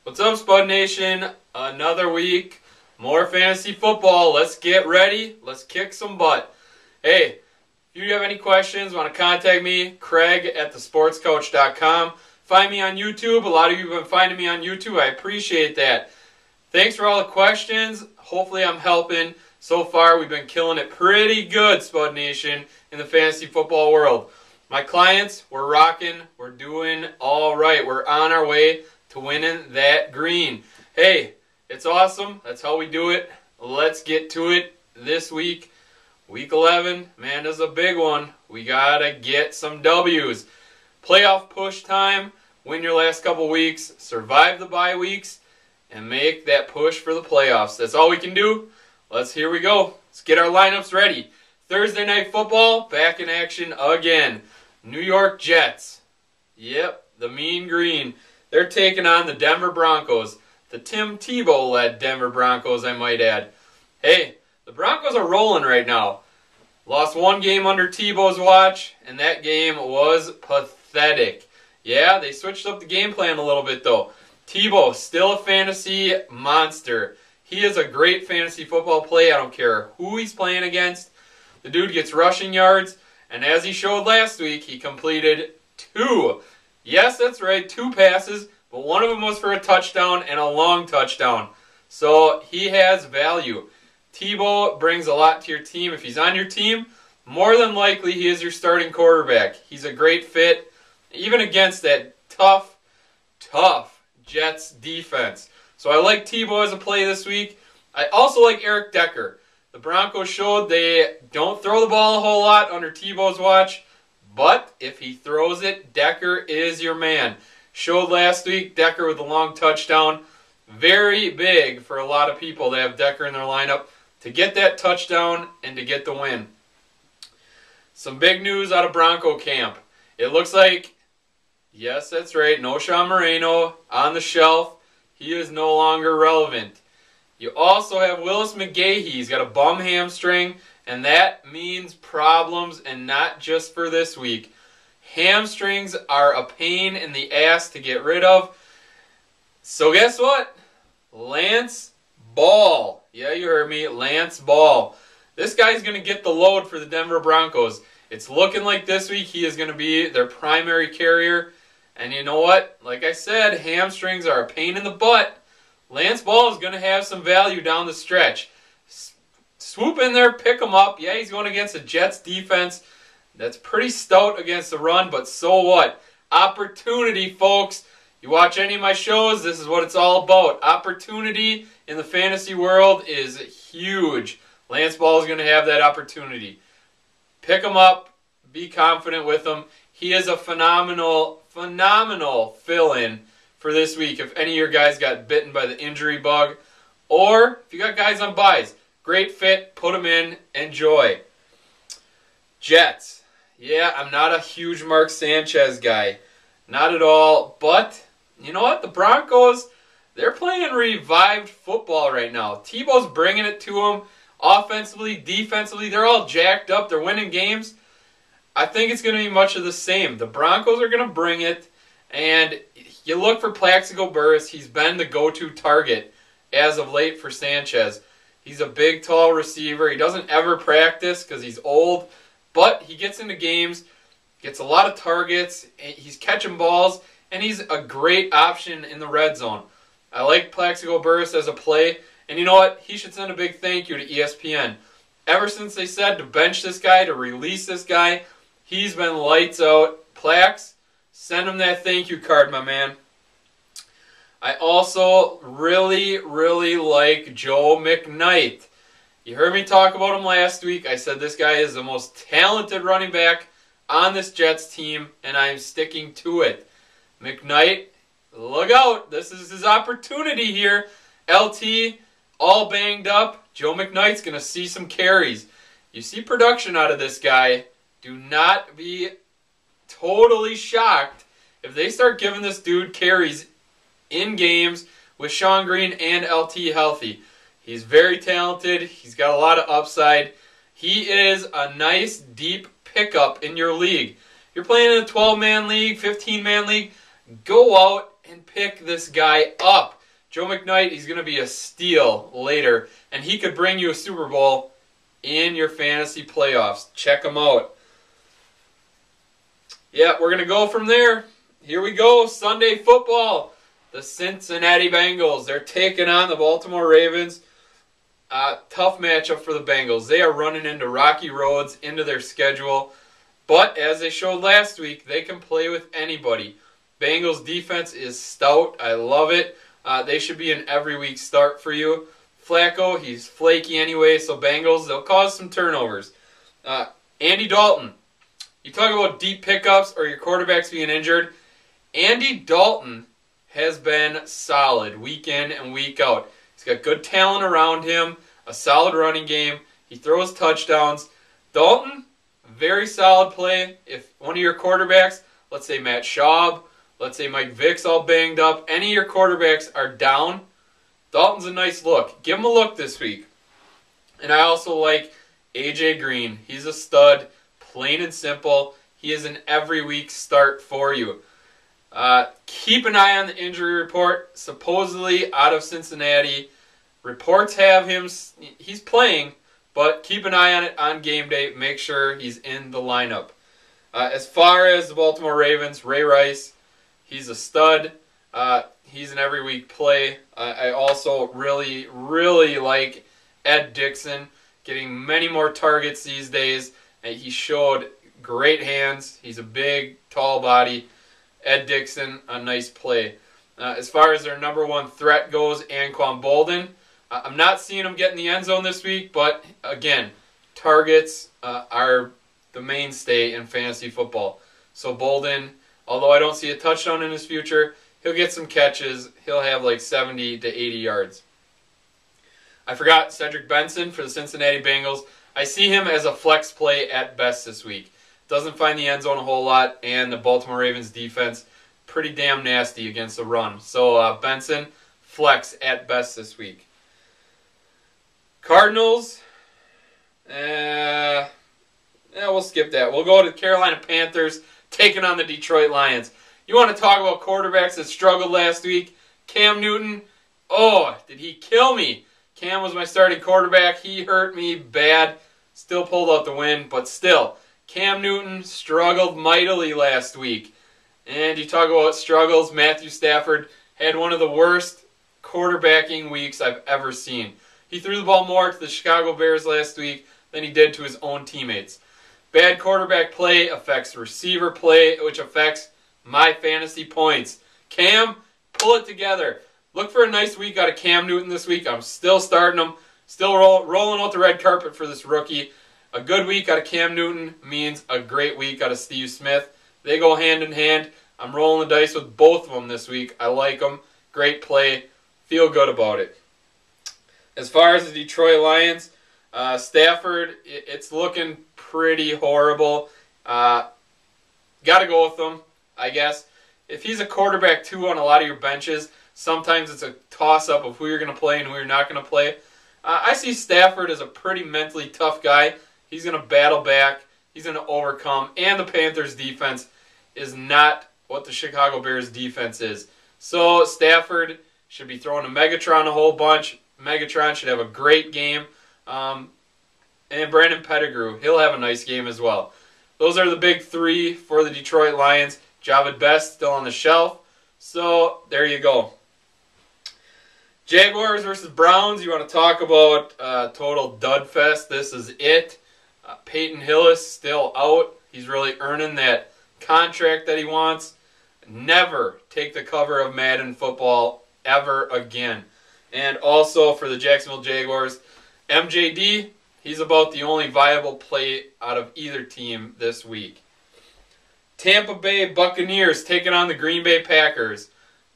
What's up, Spud Nation? Another week, more fantasy football. Let's get ready. Let's kick some butt. Hey, if you have any questions, want to contact me, Craig at thesportscoach.com. Find me on YouTube. A lot of you have been finding me on YouTube. I appreciate that. Thanks for all the questions. Hopefully I'm helping. So far, we've been killing it pretty good, Spud Nation, in the fantasy football world. My clients, we're rocking. We're doing all right. We're on our way to winning that green. Hey, it's awesome. That's how we do it. Let's get to it this week. Week 11, man, this is a big one. We got to get some W's. Playoff push time. Win your last couple weeks. Survive the bye weeks. And make that push for the playoffs. That's all we can do. Here we go. Let's get our lineups ready. Thursday Night Football, back in action again. New York Jets. Yep, the Mean Green. They're taking on the Denver Broncos. The Tim Tebow-led Denver Broncos, I might add. Hey, the Broncos are rolling right now. Lost one game under Tebow's watch, and that game was pathetic. Yeah, they switched up the game plan a little bit, though. Tebow, still a fantasy monster. He is a great fantasy football play. I don't care who he's playing against. The dude gets rushing yards, and as he showed last week, he completed 2. Yes, that's right, 2 passes, but one of them was for a touchdown and a long touchdown. So he has value. Tebow brings a lot to your team. If he's on your team, more than likely he is your starting quarterback. He's a great fit, even against that tough Jets defense. So I like Tebow as a play this week. I also like Eric Decker. The Broncos showed they don't throw the ball a whole lot under Tebow's watch, but if he throws it, Decker is your man. Showed last week, Decker with a long touchdown. Very big for a lot of people to have Decker in their lineup to get that touchdown and to get the win. Some big news out of Bronco camp. It looks like, yes, that's right, no Sean Moreno on the shelf. He is no longer relevant. You also have Willis McGahee. He's got a bum hamstring, and that means problems, and not just for this week. Hamstrings are a pain in the ass to get rid of. So guess what? Lance Ball. Yeah, you heard me. Lance Ball. This guy's going to get the load for the Denver Broncos. It's looking like this week he is going to be their primary carrier. And you know what? Like I said, hamstrings are a pain in the butt. Lance Ball is going to have some value down the stretch. Swoop in there, pick him up. Yeah, he's going against the Jets defense. That's pretty stout against the run, but so what? Opportunity, folks. You watch any of my shows, this is what it's all about. Opportunity in the fantasy world is huge. Lance Ball is going to have that opportunity. Pick him up. Be confident with him. He is a phenomenal fill-in for this week if any of your guys got bitten by the injury bug. Or if you got guys on buys, great fit, put them in, enjoy. Jets. Yeah, I'm not a huge Mark Sanchez guy. Not at all. But, you know what? The Broncos, they're playing revived football right now. Tebow's bringing it to them. Offensively, defensively, they're all jacked up. They're winning games. I think it's going to be much of the same. The Broncos are going to bring it, and you look for Plaxico Burress. He's been the go-to target as of late for Sanchez. He's a big, tall receiver. He doesn't ever practice because he's old, but he gets into games, gets a lot of targets, he's catching balls, and he's a great option in the red zone. I like Plaxico Burress as a play, and you know what? He should send a big thank you to ESPN. Ever since they said to bench this guy, to release this guy, he's been lights out. Plax, send him that thank you card, my man. I also really like Joe McKnight. You heard me talk about him last week. I said this guy is the most talented running back on this Jets team, and I'm sticking to it. McKnight, look out. This is his opportunity here. LT, all banged up. Joe McKnight's going to see some carries. You see production out of this guy. Do not be totally shocked if they start giving this dude carries in games with Sean Green and LT healthy. He's very talented. He's got a lot of upside. He is a nice, deep pickup in your league. You're playing in a 12-man league, 15-man league, go out and pick this guy up. Joe McKnight, he's going to be a steal later, and he could bring you a Super Bowl in your fantasy playoffs. Check him out. Yeah, we're going to go from there. Here we go, Sunday football. The Cincinnati Bengals, they're taking on the Baltimore Ravens. Tough matchup for the Bengals. They are running into rocky roads into their schedule. But as they showed last week, they can play with anybody. Bengals defense is stout. I love it. They should be an every week start for you. Flacco, he's flaky anyway, so Bengals, they'll cause some turnovers. Andy Dalton, you talk about deep pickups or your quarterbacks being injured. Andy Dalton has been solid week in and week out. He's got good talent around him, a solid running game. He throws touchdowns. Dalton, very solid play. If one of your quarterbacks, let's say Matt Schaub, let's say Mike Vick's all banged up, any of your quarterbacks are down, Dalton's a nice look. Give him a look this week. And I also like A.J. Green. He's a stud, plain and simple. He is an every week start for you. Keep an eye on the injury report. Supposedly out of Cincinnati. Reports have him, he's playing, but keep an eye on it on game day. Make sure he's in the lineup. As far as the Baltimore Ravens, Ray Rice, he's a stud. He's an every week play. I also really, really like Ed Dickson, getting many more targets these days. He showed great hands. He's a big, tall body. Ed Dickson, a nice play. As far as their number one threat goes, Anquan Boldin, I'm not seeing him get in the end zone this week, but again, targets are the mainstay in fantasy football. So Boldin, although I don't see a touchdown in his future, he'll get some catches. He'll have like 70 to 80 yards. I forgot Cedric Benson for the Cincinnati Bengals. I see him as a flex play at best this week. Doesn't find the end zone a whole lot, and the Baltimore Ravens defense pretty damn nasty against the run. So Benson, flex at best this week. Cardinals, we'll skip that. We'll go to the Carolina Panthers taking on the Detroit Lions. You want to talk about quarterbacks that struggled last week? Cam Newton, did he kill me? Cam was my starting quarterback. He hurt me bad. Still pulled out the win, but still, Cam Newton struggled mightily last week. And you talk about struggles, Matthew Stafford had one of the worst quarterbacking weeks I've ever seen. He threw the ball more to the Chicago Bears last week than he did to his own teammates. Bad quarterback play affects receiver play, which affects my fantasy points. Cam, pull it together. Look for a nice week out of Cam Newton this week. I'm still starting him. Still rolling out the red carpet for this rookie. A good week out of Cam Newton means a great week out of Steve Smith. They go hand in hand. I'm rolling the dice with both of them this week. I like them. Great play. Feel good about it. As far as the Detroit Lions, Stafford, it's looking pretty horrible. Got to go with them, I guess. If he's a quarterback, too, on a lot of your benches, sometimes it's a toss-up of who you're going to play and who you're not going to play. I see Stafford as a pretty mentally tough guy. He's going to battle back. He's going to overcome. And the Panthers' defense is not what the Chicago Bears' defense is. So Stafford should be throwing to Megatron a whole bunch. Megatron should have a great game. And Brandon Pettigrew, he'll have a nice game as well. Those are the big three for the Detroit Lions. Javid Best still on the shelf. So there you go. Jaguars versus Browns. You want to talk about total dud fest. This is it. Peyton Hillis still out. He's really earning that contract that he wants. Never take the cover of Madden football ever again. And also for the Jacksonville Jaguars, MJD, he's about the only viable play out of either team this week. Tampa Bay Buccaneers taking on the Green Bay Packers.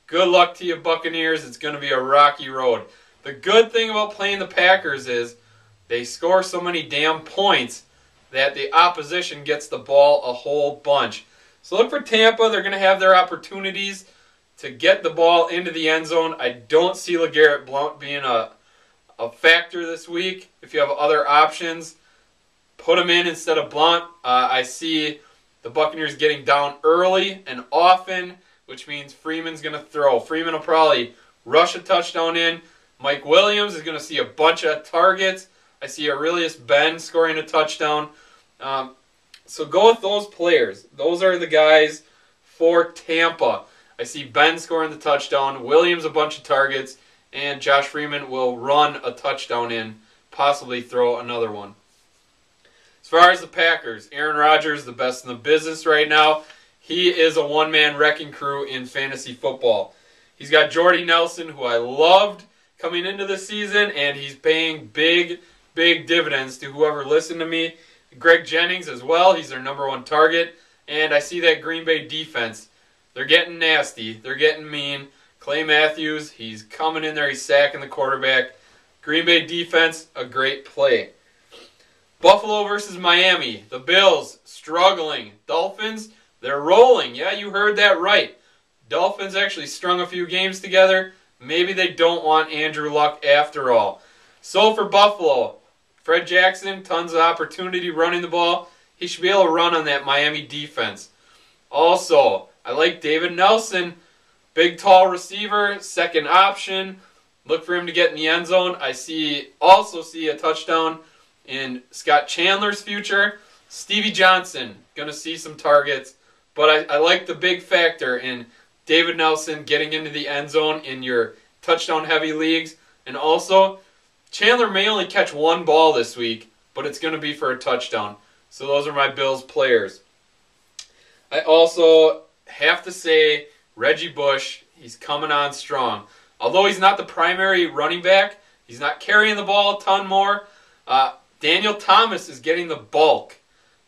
Good luck to you, Buccaneers. It's going to be a rocky road. The good thing about playing the Packers is they score so many damn points that the opposition gets the ball a whole bunch. So look for Tampa. They're going to have their opportunities to get the ball into the end zone. I don't see LeGarrette Blount being a factor this week. If you have other options, put him in instead of Blount. I see the Buccaneers getting down early and often, which means Freeman's going to throw. Freeman will probably rush a touchdown in. Mike Williams is going to see a bunch of targets. I see Aurelius Ben scoring a touchdown. So go with those players. Those are the guys for Tampa. I see Ben scoring the touchdown, Williams a bunch of targets, and Josh Freeman will run a touchdown in, possibly throw another one. As far as the Packers, Aaron Rodgers, the best in the business right now. He is a one-man wrecking crew in fantasy football. He's got Jordy Nelson, who I loved coming into the season, and he's paying big dividends to whoever listened to me. Greg Jennings as well. He's their number one target. And I see that Green Bay defense. They're getting nasty. They're getting mean. Clay Matthews, he's coming in there. He's sacking the quarterback. Green Bay defense, a great play. Buffalo versus Miami. The Bills, struggling. Dolphins, they're rolling. Yeah, you heard that right. Dolphins actually strung a few games together. Maybe they don't want Andrew Luck after all. So for Buffalo, Fred Jackson, tons of opportunity running the ball. He should be able to run on that Miami defense. Also, I like David Nelson, big tall receiver, second option. Look for him to get in the end zone. I also see a touchdown in Scott Chandler's future. Stevie Johnson, going to see some targets. But I like the big factor in David Nelson getting into the end zone in your touchdown-heavy leagues. And also, Chandler may only catch one ball this week, but it's going to be for a touchdown. So those are my Bills players. I also have to say Reggie Bush, he's coming on strong. Although he's not the primary running back, he's not carrying the ball a ton more. Daniel Thomas is getting the bulk,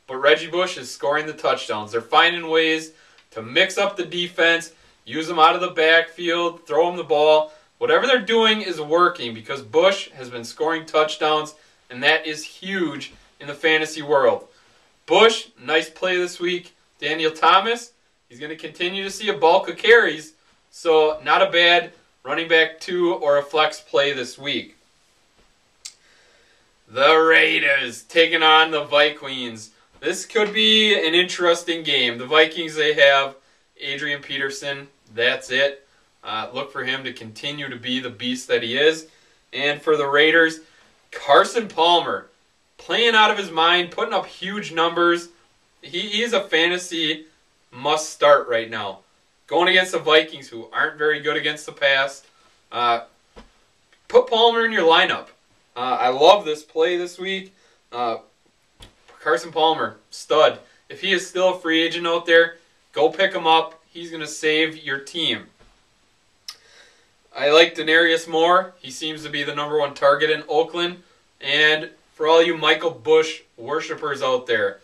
but Reggie Bush is scoring the touchdowns. They're finding ways to mix up the defense, use them out of the backfield, throw them the ball. Whatever they're doing is working because Bush has been scoring touchdowns, and that is huge in the fantasy world. Bush, nice play this week. Daniel Thomas, he's going to continue to see a bulk of carries, so not a bad running back 2 or a flex play this week. The Raiders taking on the Vikings. This could be an interesting game. The Vikings, they have Adrian Peterson. That's it. Look for him to continue to be the beast that he is. And for the Raiders, Carson Palmer, playing out of his mind, putting up huge numbers. He is a fantasy must-start right now. Going against the Vikings, who aren't very good against the pass. Put Palmer in your lineup. I love this play this week. Carson Palmer, stud. If he is still a free agent out there, go pick him up. He's going to save your team. I like Denarius Moore. He seems to be the number one target in Oakland. And for all you Michael Bush worshipers out there,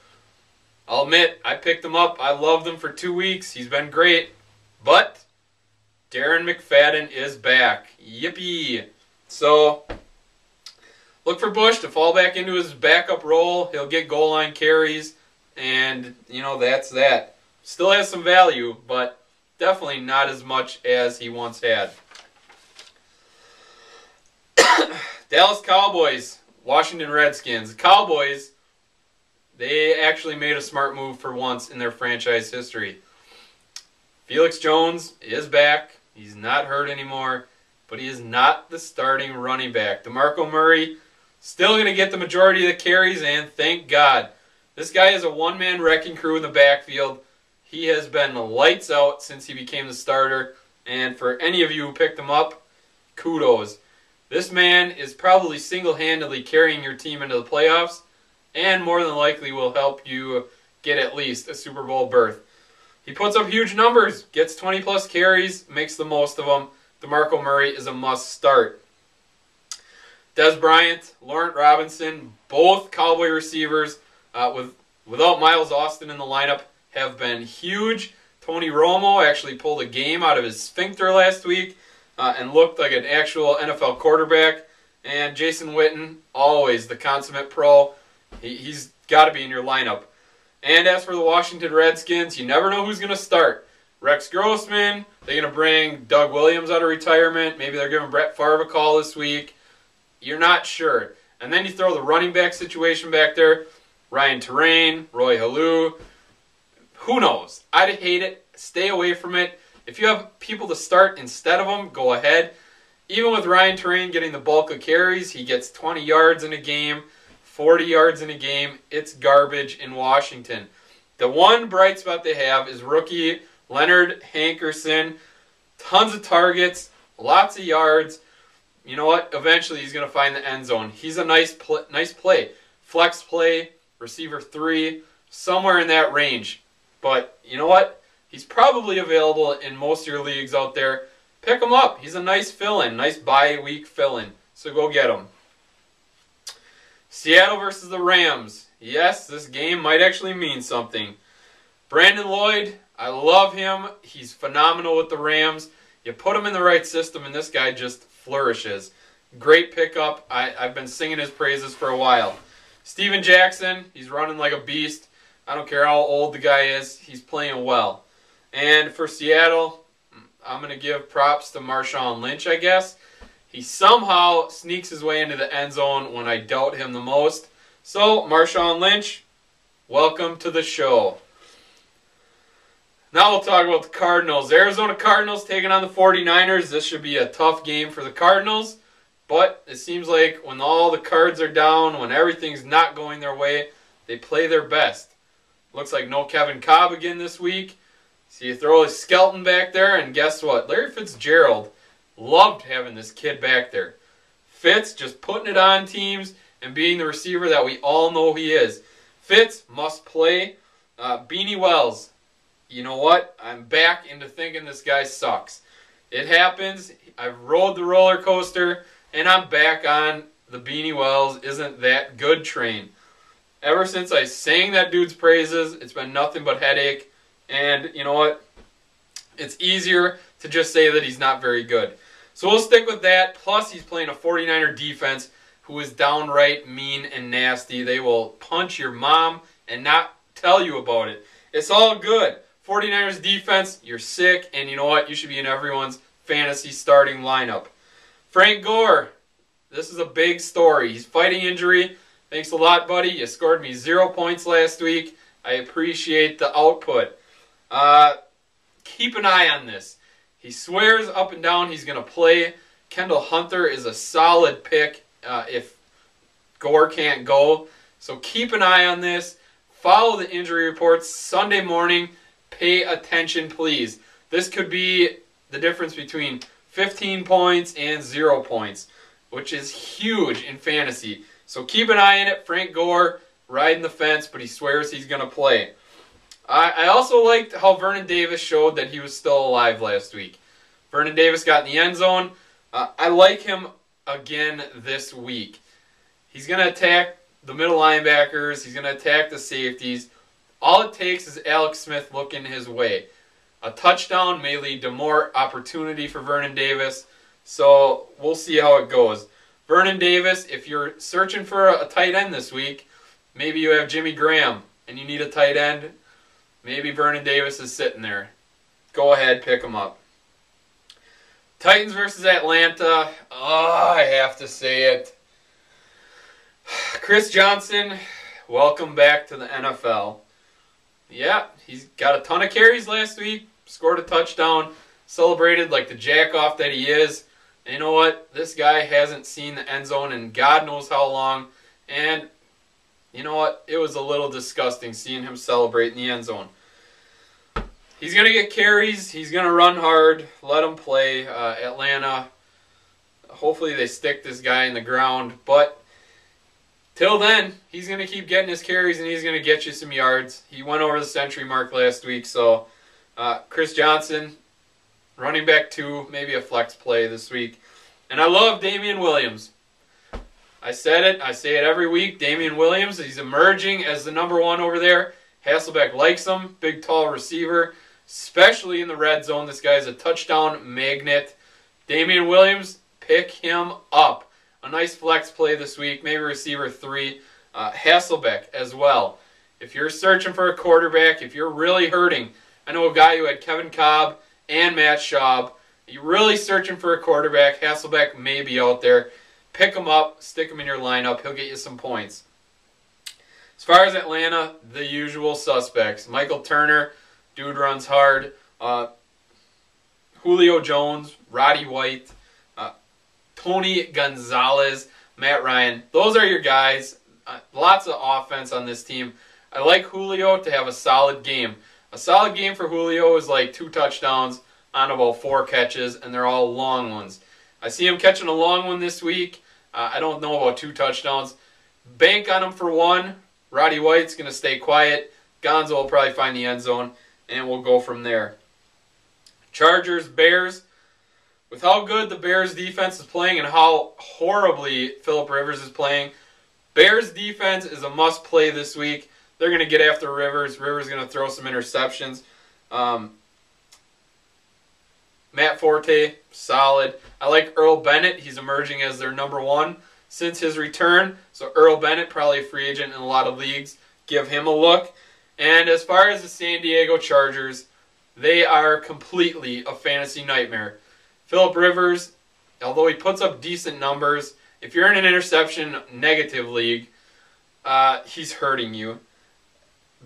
I'll admit, I picked him up. I loved him for 2 weeks. He's been great. But Darren McFadden is back. Yippee. So look for Bush to fall back into his backup role. He'll get goal line carries. And, that's that. Still has some value, but definitely not as much as he once had. Dallas Cowboys, Washington Redskins. The Cowboys, they actually made a smart move for once in their franchise history. Felix Jones is back. He's not hurt anymore, but he is not the starting running back. DeMarco Murray still going to get the majority of the carries, and thank God. This guy is a one-man wrecking crew in the backfield. He has been lights out since he became the starter, and for any of you who picked him up, kudos. This man is probably single-handedly carrying your team into the playoffs, and more than likely will help you get at least a Super Bowl berth. He puts up huge numbers, gets 20-plus carries, makes the most of them. DeMarco Murray is a must-start. Dez Bryant, Laurent Robinson, both Cowboy receivers, without Miles Austin in the lineup, have been huge. Tony Romo actually pulled a game out of his sphincter last week and looked like an actual NFL quarterback. And Jason Witten, always the consummate pro. He's got to be in your lineup. And as for the Washington Redskins, you never know who's going to start. Rex Grossman, they're going to bring Doug Williams out of retirement. Maybe they're giving Brett Favre a call this week. You're not sure. And then you throw the running back situation back there. Ryan Terrain, Roy Halou. Who knows? I'd hate it. Stay away from it. If you have people to start instead of them, go ahead. even with Ryan Terrain getting the bulk of carries, he gets 20 yards in a game, 40 yards in a game. It's garbage in Washington. The one bright spot they have is rookie Leonard Hankerson. Tons of targets, lots of yards. You know what? Eventually he's going to find the end zone. He's a nice play. Flex play, receiver 3, somewhere in that range. But you know what? He's probably available in most of your leagues out there. Pick him up. He's a nice fill-in, nice bye-week fill-in. So go get him. Seattle versus the Rams. Yes, this game might actually mean something. Brandon Lloyd, I love him. He's phenomenal with the Rams. You put him in the right system, and this guy just flourishes. Great pickup. I've been singing his praises for a while. Steven Jackson, he's running like a beast. I don't care how old the guy is. He's playing well. And for Seattle, I'm going to give props to Marshawn Lynch, I guess. He somehow sneaks his way into the end zone when I doubt him the most. So, Marshawn Lynch, welcome to the show. Now we'll talk about the Cardinals. Arizona Cardinals taking on the 49ers. This should be a tough game for the Cardinals. But it seems like when all the cards are down, when everything's not going their way, they play their best. Looks like no Kevin Cobb again this week. So you throw a skeleton back there, and guess what? Larry Fitzgerald loved having this kid back there. Fitz just putting it on teams and being the receiver that we all know he is. Fitz must play. Beanie Wells, you know what? I'm back into thinking this guy sucks. It happens. I've rode the roller coaster, and I'm back on the Beanie Wells isn't that good train. Ever since I sang that dude's praises, it's been nothing but headache. And you know what? It's easier to just say that he's not very good. So we'll stick with that. Plus, he's playing a 49er defense who is downright mean and nasty. They will punch your mom and not tell you about it. It's all good. 49ers defense, you're sick, and you know what? You should be in everyone's fantasy starting lineup. Frank Gore, this is a big story. He's fighting injury. Thanks a lot, buddy. You scored me 0 points last week. I appreciate the output. Keep an eye on this. He swears up and down he's going to play. Kendall Hunter is a solid pick if Gore can't go. So keep an eye on this. Follow the injury reports Sunday morning. Pay attention, please. This could be the difference between 15 points and 0 points, which is huge in fantasy. So keep an eye on it. Frank Gore riding the fence, but he swears he's going to play. I also liked how Vernon Davis showed that he was still alive last week. Vernon Davis got in the end zone. I like him again this week. He's going to attack the middle linebackers. He's going to attack the safeties. All it takes is Alex Smith looking his way. A touchdown may lead to more opportunity for Vernon Davis. So we'll see how it goes. Vernon Davis, if you're searching for a tight end this week, maybe you have Jimmy Graham and you need a tight end. Maybe Vernon Davis is sitting there. Go ahead, pick him up. Titans versus Atlanta. Oh, I have to say it. Chris Johnson, welcome back to the NFL. Yeah, he's got a ton of carries last week. Scored a touchdown. Celebrated like the jack-off that he is. And you know what? This guy hasn't seen the end zone in God knows how long. And you know what? It was a little disgusting seeing him celebrate in the end zone. He's going to get carries. He's going to run hard. Let him play. Atlanta, hopefully they stick this guy in the ground. But till then, he's going to keep getting his carries and he's going to get you some yards. He went over the century mark last week. So Chris Johnson, running back 2, maybe a flex play this week. And I love Damian Williams. I said it. I say it every week. Damian Williams, he's emerging as the number 1 over there. Hasselbeck likes him. Big, tall receiver, especially in the red zone. This guy's a touchdown magnet. Damian Williams, pick him up. A nice flex play this week. Maybe receiver 3. Hasselbeck as well. If you're searching for a quarterback, if you're really hurting, I know a guy who had Kevin Cobb and Matt Schaub. You're really searching for a quarterback. Hasselbeck may be out there. Pick him up, stick him in your lineup. He'll get you some points. As far as Atlanta, the usual suspects. Michael Turner, dude runs hard. Julio Jones, Roddy White. Tony Gonzalez, Matt Ryan. Those are your guys. Lots of offense on this team. I like Julio to have a solid game. A solid game for Julio is like 2 touchdowns on about 4 catches, and they're all long ones. I see him catching a long one this week. I don't know about 2 touchdowns. Bank on him for 1. Roddy White's going to stay quiet. Gonzo will probably find the end zone, and we'll go from there. Chargers, Bears. With how good the Bears defense is playing and how horribly Phillip Rivers is playing, Bears defense is a must-play this week. They're going to get after Rivers. Rivers is going to throw some interceptions. Matt Forte, solid. I like Earl Bennett. He's emerging as their number 1 since his return. So Earl Bennett, probably a free agent in a lot of leagues. Give him a look. And as far as the San Diego Chargers, they are completely a fantasy nightmare. Phillip Rivers, although he puts up decent numbers, if you're in an interception negative league, he's hurting you.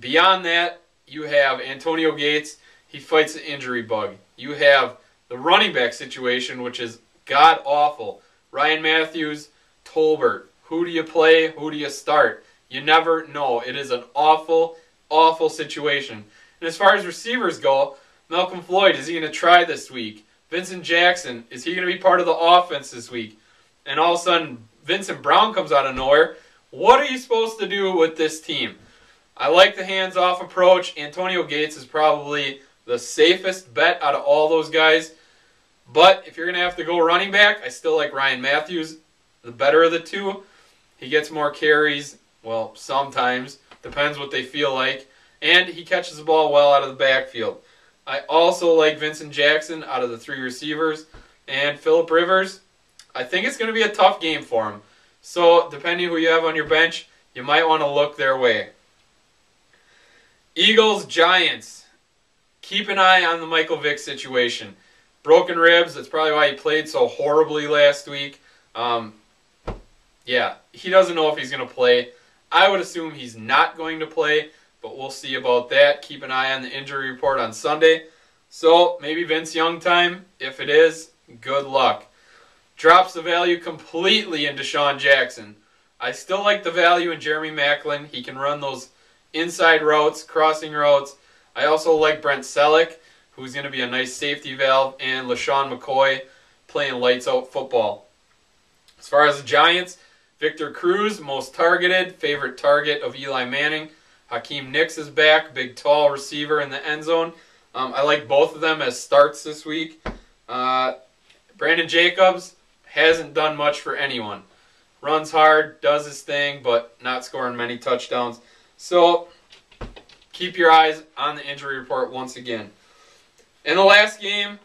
Beyond that, you have Antonio Gates. He fights the injury bug. You have the running back situation, which is god-awful. Ryan Matthews, Tolbert. Who do you play? Who do you start? You never know. It is an awful, awful situation. And as far as receivers go, Malcolm Floyd, is he going to try this week? Vincent Jackson, is he going to be part of the offense this week? And all of a sudden, Vincent Brown comes out of nowhere. What are you supposed to do with this team? I like the hands-off approach. Antonio Gates is probably the safest bet out of all those guys. But if you're going to have to go running back, I still like Ryan Matthews, the better of the 2. He gets more carries, well, sometimes. Depends what they feel like. And he catches the ball well out of the backfield. I also like Vincent Jackson out of the 3 receivers. And Phillip Rivers, I think it's going to be a tough game for him. So, depending who you have on your bench, you might want to look their way. Eagles, Giants. Keep an eye on the Michael Vick situation. Broken ribs, that's probably why he played so horribly last week. Yeah, he doesn't know if he's going to play. I would assume he's not going to play, but we'll see about that. Keep an eye on the injury report on Sunday. So, maybe Vince Young time. If it is, good luck. Drops the value completely in Deshaun Jackson. I still like the value in Jeremy Maclin. He can run those inside routes, crossing routes. I also like Brent Selleck, who's going to be a nice safety valve, and LaShawn McCoy playing lights-out football. As far as the Giants, Victor Cruz, most targeted, favorite target of Eli Manning. Hakeem Nicks is back, big tall receiver in the end zone. I like both of them as starts this week. Brandon Jacobs hasn't done much for anyone. Runs hard, does his thing, but not scoring many touchdowns. So, keep your eyes on the injury report once again. In the last game,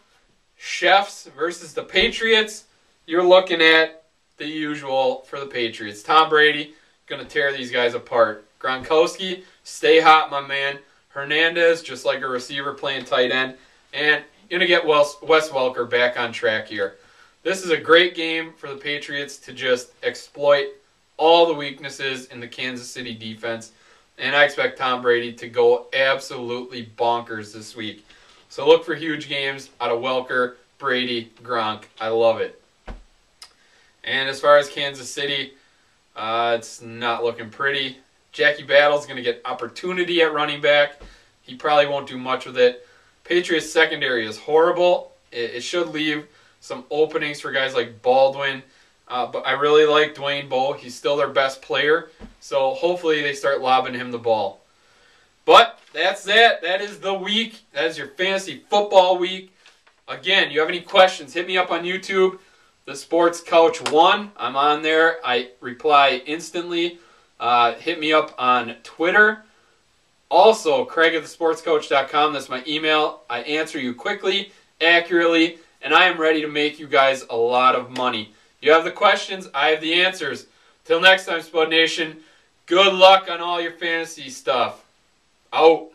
Chiefs versus the Patriots, you're looking at the usual for the Patriots. Tom Brady going to tear these guys apart. Gronkowski, stay hot, my man. Hernandez, just like a receiver playing tight end. And you're going to get Wes Welker back on track here. This is a great game for the Patriots to just exploit all the weaknesses in the Kansas City defense. And I expect Tom Brady to go absolutely bonkers this week. So look for huge games out of Welker, Brady, Gronk. I love it. And as far as Kansas City, it's not looking pretty. Jackie Battle's going to get opportunity at running back. He probably won't do much with it. Patriots secondary is horrible. It should leave some openings for guys like Baldwin. But I really like Dwayne Bowe. He's still their best player. So hopefully they start lobbing him the ball. But that's that. That is the week. That is your fantasy football week. Again, you have any questions, hit me up on YouTube. The Sports Couch 1. I'm on there. I reply instantly. Hit me up on Twitter. Also, Craig at thesportscoach.com. That's my email. I answer you quickly, accurately, and I am ready to make you guys a lot of money. You have the questions, I have the answers. Till next time, Spud Nation, good luck on all your fantasy stuff. Out.